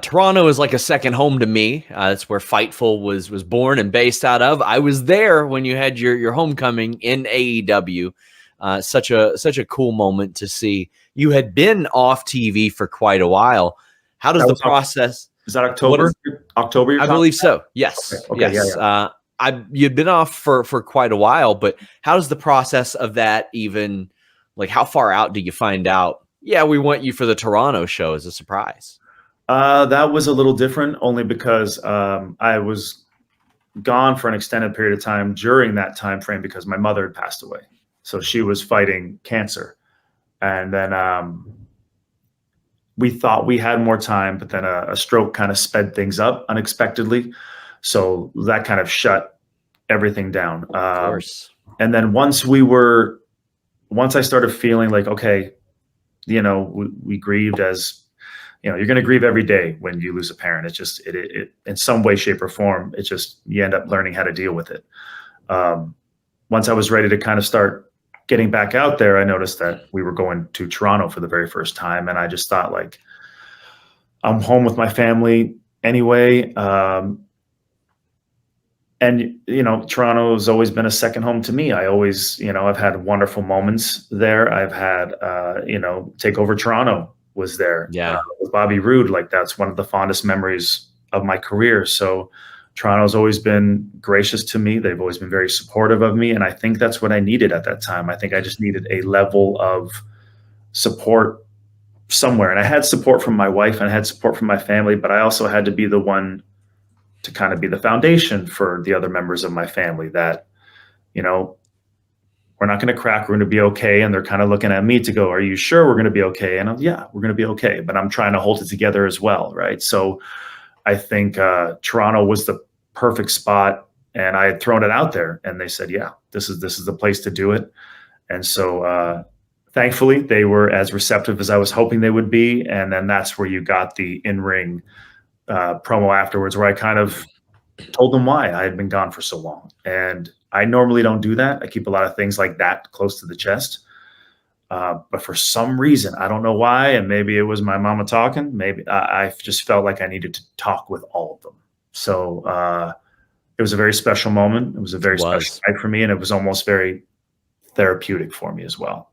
Toronto is like a second home to me. That's where Fightful was born and based out of. I was there when you had your homecoming in AEW. Such a cool moment to see. You had been off TV for quite a while. How does the process? Is that October? October, you're I talking believe about? so. Yes. Okay. Yes. Yeah. You'd been off for quite a while, but how does the process of that even, like, how far out do you find out? Yeah, we want you for the Toronto show as a surprise. That was a little different, only because I was gone for an extended period of time during that time frame because my mother had passed away. So she was fighting cancer, and then we thought we had more time, but then a stroke kind of sped things up unexpectedly. So that kind of shut everything down. Of course. And then once I started feeling like, okay, we grieved as, you're going to grieve every day when you lose a parent. It's just, it in some way, shape or form, it's just, you end up learning how to deal with it. Once I was ready to kind of start getting back out there, I noticed that we were going to Toronto for the very first time. And I just thought, like, I'm home with my family anyway. And, Toronto has always been a second home to me. I always, I've had wonderful moments there. I've had, Takeover Toronto was there. Yeah. With Bobby Roode. Like, that's one of the fondest memories of my career. So Toronto's always been gracious to me. They've always been very supportive of me. And I think that's what I needed at that time. I think I just needed a level of support somewhere. And I had support from my wife and I had support from my family, but I also had to be the one to kind of be the foundation for the other members of my family that, we're not going to crack, we're going to be okay. And they're kind of looking at me to go, are you sure we're going to be okay? And yeah, we're going to be okay. But I'm trying to hold it together as well. Right. So I think Toronto was the perfect spot, and I had thrown it out there and they said, yeah, this is the place to do it. And so thankfully they were as receptive as I was hoping they would be. And then that's where you got the in-ring promo afterwards, where I kind of told them why I had been gone for so long. And I normally don't do that. I keep a lot of things like that close to the chest. But for some reason, I don't know why, and maybe it was my mama talking, maybe I just felt like I needed to talk with all of them. So it was a very special moment. It was a very special night for me, and it was almost very therapeutic for me as well.